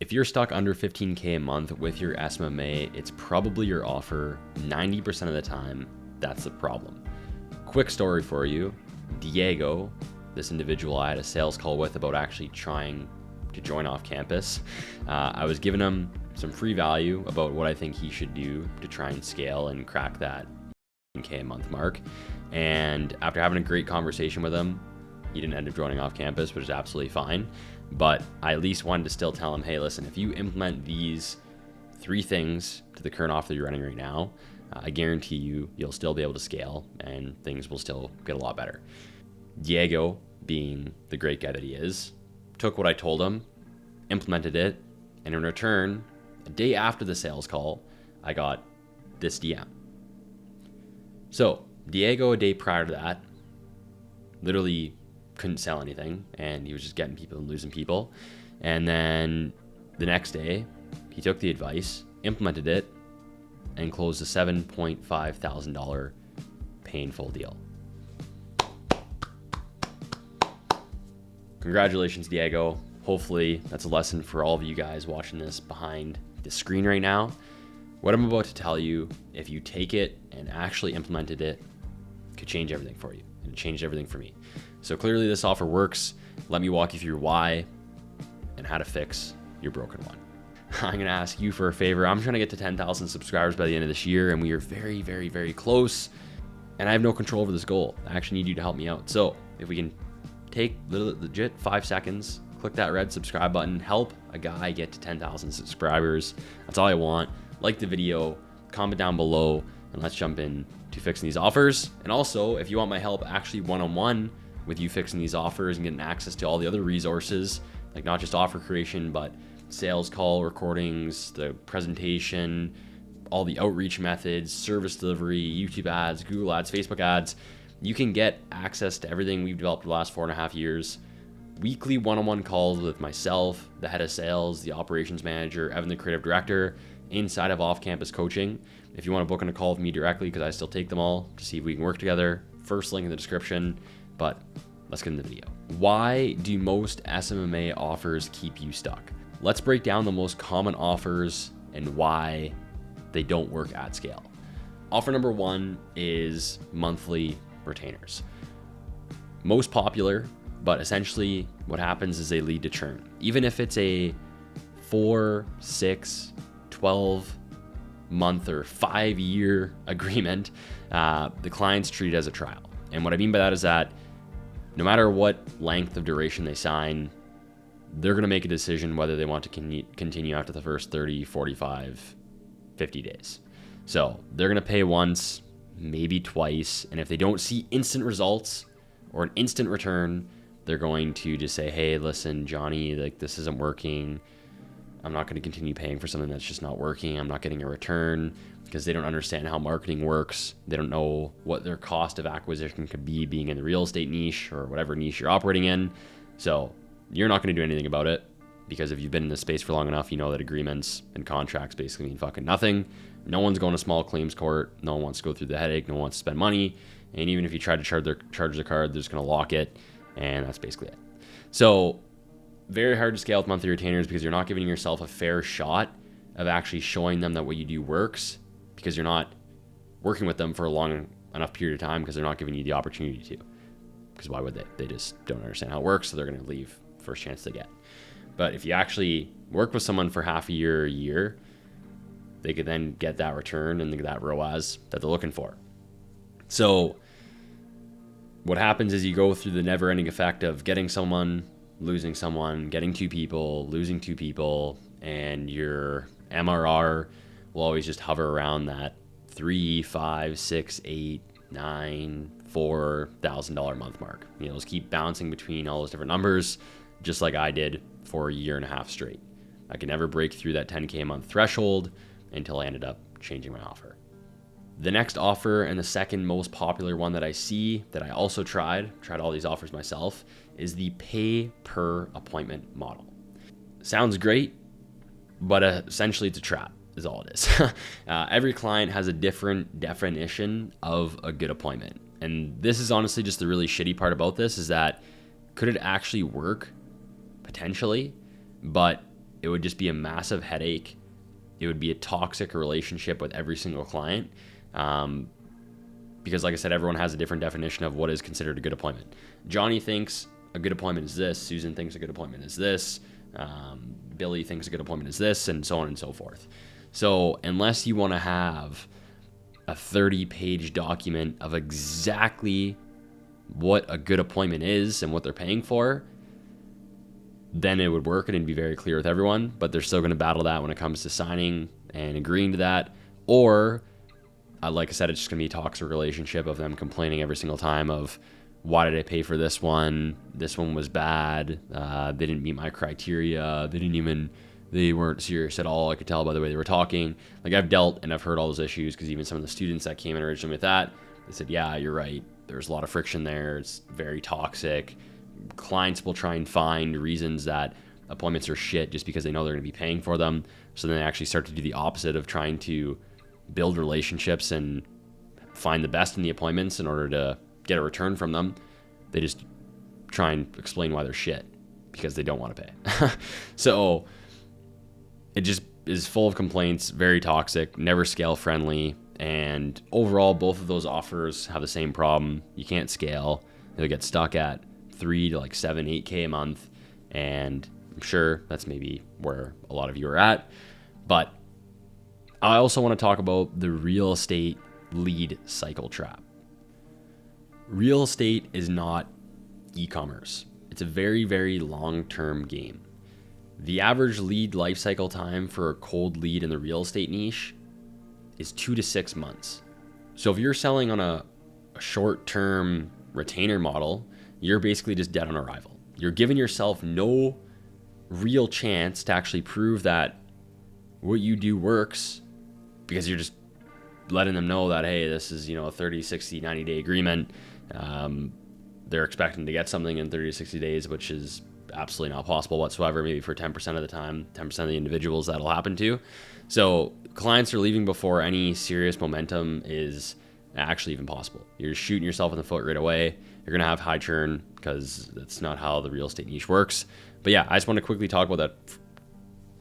If you're stuck under 15K a month with your SMMA, it's probably your offer. 90% of the time, that's the problem. Quick story for you. Diego, this individual I had a sales call with about actually trying to join off campus. I was giving him some free value about what I think he should do to try and scale and crack that 15K a month mark. And after having a great conversation with him, he didn't end up joining off campus, which is absolutely fine. But I at least wanted to still tell him, hey, listen, if you implement these 3 things to the current offer that you're running right now, I guarantee you'll still be able to scale and things will still get a lot better. Diego, being the great guy that he is, took what I told him, implemented it, and in return, a day after the sales call, I got this DM. So Diego, a day prior to that, literally couldn't sell anything, and he was just getting people and losing people. And then the next day, he took the advice, implemented it, and closed a $7.5 thousand painful deal. Congratulations, Diego. Hopefully that's a lesson for all of you guys watching this behind the screen right now. What I'm about to tell you, if you take it and actually implemented it, could change everything for you, and it changed everything for me. So clearly this offer works. Let me walk you through why and how to fix your broken one. I'm going to ask you for a favor. I'm trying to get to 10,000 subscribers by the end of this year, and we are very, very, very close. And I have no control over this goal. I actually need you to help me out. So if we can take legit 5 seconds, click that red subscribe button, help a guy get to 10,000 subscribers. That's all I want. Like the video, comment down below, and let's jump in to fixing these offers. And also, if you want my help actually one-on-one with you fixing these offers and getting access to all the other resources, like not just offer creation, but sales call recordings, the presentation, all the outreach methods, service delivery, YouTube ads, Google ads, Facebook ads, you can get access to everything we've developed the last 4.5 years. Weekly one-on-one calls with myself, the head of sales, the operations manager, Evan, the creative director, inside of off-campus coaching. If you want to book in a call with me directly, because I still take them all to see if we can work together, first link in the description. But let's get into the video. Why do most SMMA offers keep you stuck? Let's break down the most common offers and why they don't work at scale. Offer number 1 is monthly retainers. Most popular, but essentially what happens is they lead to churn. Even if it's a 4, 6, 12 month or 5-year agreement, the client's treated as a trial. And what I mean by that is that no matter what length of duration they sign, they're going to make a decision whether they want to continue after the first 30, 45, 50 days. So they're going to pay once, maybe twice. And if they don't see instant results or an instant return, they're going to just say, hey, listen, Johnny, like this isn't working. I'm not going to continue paying for something that's just not working. I'm not getting a return, because they don't understand how marketing works. They don't know what their cost of acquisition could be being in the real estate niche or whatever niche you're operating in. So you're not going to do anything about it, because if you've been in this space for long enough, you know that agreements and contracts basically mean fucking nothing. No one's going to small claims court. No one wants to go through the headache. No one wants to spend money. And even if you try to charge their card, they're just going to lock it. And that's basically it. So very hard to scale with monthly retainers, because you're not giving yourself a fair shot of actually showing them that what you do works, because you're not working with them for a long enough period of time, because they're not giving you the opportunity to. Because why would they? They just don't understand how it works, so they're going to leave first chance they get. But if you actually work with someone for half a year or a year, they could then get that return and that ROAS that they're looking for. So what happens is you go through the never-ending effect of getting someone, losing someone, getting 2 people, losing 2 people, and your MRR will always just hover around that 3, 5, 6, 8, 9, $4,000 a month mark. You know, just keep bouncing between all those different numbers, just like I did for a year and a half straight. I could never break through that 10K a month threshold until I ended up changing my offer. The next offer, and the second most popular one that I see, that I also tried all these offers myself, is the pay per appointment model. Sounds great, but essentially it's a trap, is all it is. Every client has a different definition of a good appointment. And this is honestly just the really shitty part about this, is that could it actually work? Potentially, but it would just be a massive headache. It would be a toxic relationship with every single client. Because like I said, everyone has a different definition of what is considered a good appointment. Johnny thinks a good appointment is this. Susan thinks a good appointment is this. Billy thinks a good appointment is this, and so on and so forth. So unless you want to have a 30-page document of exactly what a good appointment is and what they're paying for, then it would work and it'd be very clear with everyone. But they're still going to battle that when it comes to signing and agreeing to that. Or, like I said, it's just going to be a toxic relationship of them complaining every single time of, why did I pay for this one? This one was bad. They didn't meet my criteria. They weren't serious at all. I could tell by the way they were talking. Like, I've dealt and I've heard all those issues, because even some of the students that came in originally with that, they said, yeah, you're right. There's a lot of friction there. It's very toxic. Clients will try and find reasons that appointments are shit just because they know they're going to be paying for them. So then they actually start to do the opposite of trying to build relationships and find the best in the appointments in order to get a return from them. They just try and explain why they're shit because they don't want to pay. So it just is full of complaints, very toxic, never scale friendly. And overall, both of those offers have the same problem. You can't scale. They'll get stuck at 3 to like 7, 8K a month. And I'm sure that's maybe where a lot of you are at. But I also want to talk about the real estate lead cycle trap. Real estate is not e-commerce. It's a very, very long-term game. The average lead life cycle time for a cold lead in the real estate niche is 2 to 6 months. So if you're selling on a short-term retainer model, you're basically just dead on arrival. You're giving yourself no real chance to actually prove that what you do works, because you're just letting them know that, hey, this is, a 30, 60, 90-day agreement. They're expecting to get something in 30 to 60 days, which is absolutely not possible whatsoever. Maybe for 10% of the time, 10% of the individuals that'll happen to. So clients are leaving before any serious momentum is actually even possible. You're just shooting yourself in the foot right away. You're going to have high churn because that's not how the real estate niche works. But yeah, I just want to quickly talk about that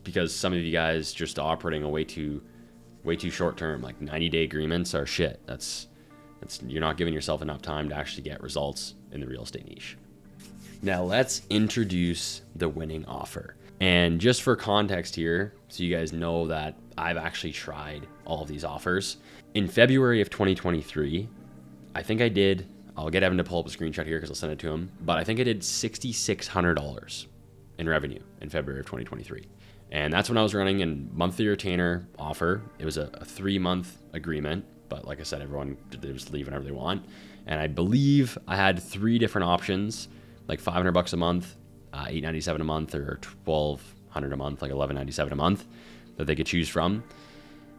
because some of you guys just operating a way too short term. Like 90-day agreements are shit. That's you're not giving yourself enough time to actually get results in the real estate niche. Now let's introduce the winning offer. And just for context here, so you guys know that I've actually tried all of these offers. In February of 2023, I think I did, I'll get Evan to pull up a screenshot here because I'll send it to him, but I think I did $6,600 in revenue in February of 2023. And that's when I was running a monthly retainer offer. It was a 3-month agreement, but like I said, everyone, they just leave whenever they want. And I believe I had 3 different options, like $500 a month, $897 a month, or $1,200 a month, like $1,197 a month that they could choose from.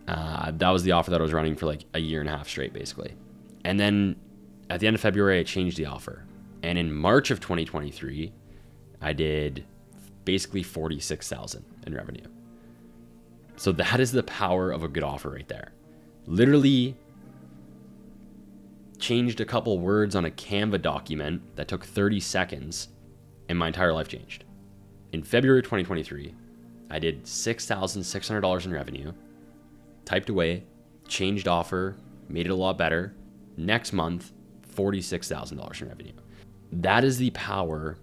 That was the offer that I was running for like a year and a half straight, basically. And then at the end of February, I changed the offer. And in March of 2023, I did basically $46,000 in revenue. So that is the power of a good offer right there. Literally changed a couple words on a Canva document that took 30 seconds and my entire life changed. In February 2023, I did $6,600 in revenue, typed away, changed offer, made it a lot better. Next month, $46,000 in revenue. That is the power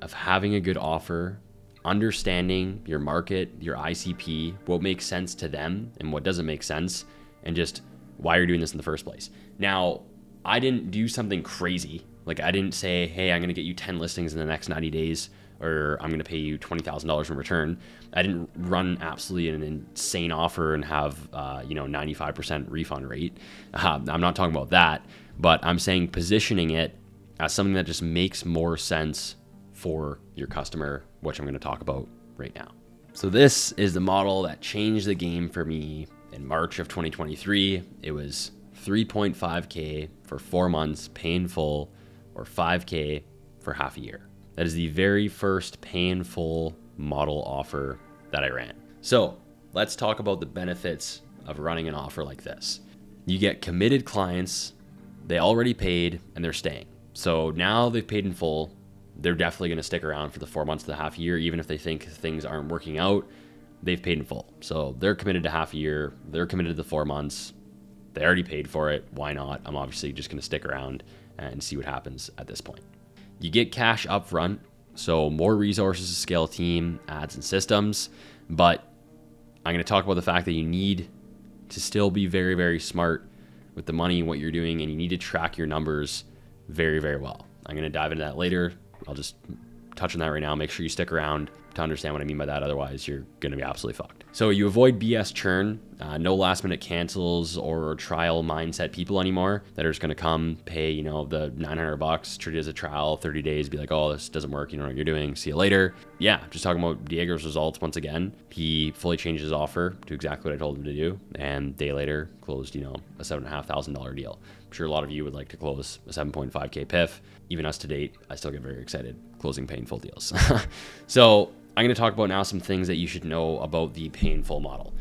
of having a good offer, understanding your market, your ICP, what makes sense to them and what doesn't make sense, and just why you're doing this in the first place. Now, I didn't do something crazy. Like I didn't say, hey, I'm going to get you 10 listings in the next 90 days, or I'm going to pay you $20,000 in return. I didn't run absolutely an insane offer and have, 95% refund rate. I'm not talking about that, but I'm saying positioning it as something that just makes more sense for your customer, which I'm going to talk about right now. So this is the model that changed the game for me in March of 2023. It was 3.5K for 4 months, pay in full, or 5K for half a year. That is the very first pay in full model offer that I ran. So let's talk about the benefits of running an offer like this. You get committed clients, they already paid, and they're staying. So now they've paid in full, they're definitely going to stick around for the 4 months to the half year. Even if they think things aren't working out, they've paid in full. So they're committed to half a year. They're committed to the 4 months. They already paid for it. Why not? I'm obviously just going to stick around and see what happens at this point. You get cash up front, so more resources to scale a team, ads, and systems. But I'm going to talk about the fact that you need to still be very, very smart with the money and what you're doing, and you need to track your numbers very, very well. I'm going to dive into that later. I'll just touch on that right now. Make sure you stick around to understand what I mean by that. Otherwise, you're going to be absolutely fucked. So you avoid BS churn, no last minute cancels or trial mindset people anymore that are just going to come pay, the $900, treat it as a trial, 30 days, be like, oh, this doesn't work. You know what you're doing. See you later. Yeah. Just talking about Diego's results. Once again, he fully changed his offer to exactly what I told him to do. And a day later closed, a $7,500 deal. I'm sure a lot of you would like to close a 7.5K PIF. Even us to date, I still get very excited closing painful deals. So I'm going to talk about now some things that you should know about the painful model.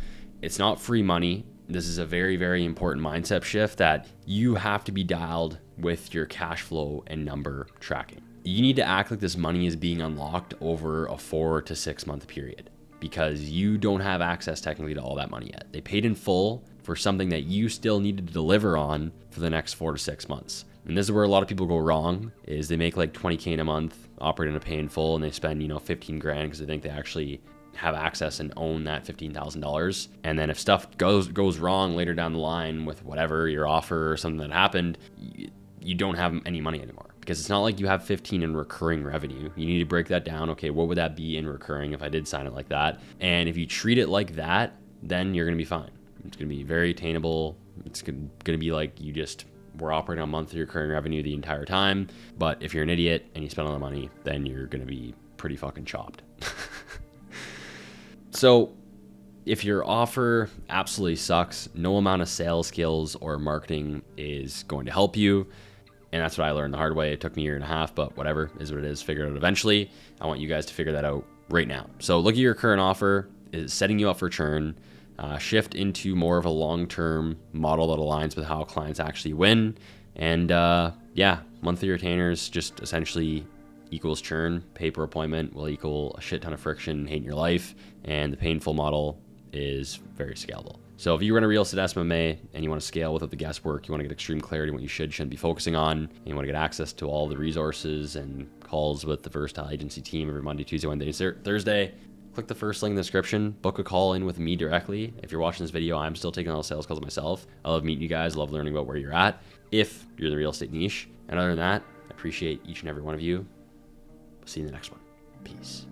It's not free money. This is a very, very important mindset shift that you have to be dialed with your cash flow and number tracking. You need to act like this money is being unlocked over a 4 to 6 month period because you don't have access technically to all that money yet. They paid in full for something that you still need to deliver on for the next 4 to 6 months. And this is where a lot of people go wrong, is they make like 20K in a month, operate in a pay in full, and they spend, 15 grand because they think they actually have access and own that $15,000. And then if stuff goes wrong later down the line with whatever your offer or something that happened, you don't have any money anymore. Because it's not like you have 15 in recurring revenue. You need to break that down. Okay, what would that be in recurring if I did sign it like that? And if you treat it like that, then you're going to be fine. It's going to be very attainable. It's going to be like you just were operating on monthly recurring revenue the entire time. But if you're an idiot and you spend all the money, then you're going to be pretty fucking chopped. So if your offer absolutely sucks, no amount of sales skills or marketing is going to help you. And that's what I learned the hard way. It took me a year and a half, but whatever, is what it is. Figure it out eventually. I want you guys to figure that out right now. So look at your current offer. Is setting you up for churn. Shift into more of a long-term model that aligns with how clients actually win. And monthly retainers just essentially equals churn. Pay per appointment will equal a shit ton of friction and hate in your life. And the painful model is very scalable. So if you run a real estate SMA and you want to scale without the guesswork, you want to get extreme clarity on what you shouldn't be focusing on, and you want to get access to all the resources and calls with the Versatile Agency team every Monday, Tuesday, Wednesday, Thursday, click the first link in the description, book a call in with me directly. If you're watching this video, I'm still taking all the sales calls myself. I love meeting you guys. I love learning about where you're at if you're in the real estate niche. And other than that, I appreciate each and every one of you. See you in the next one. Peace.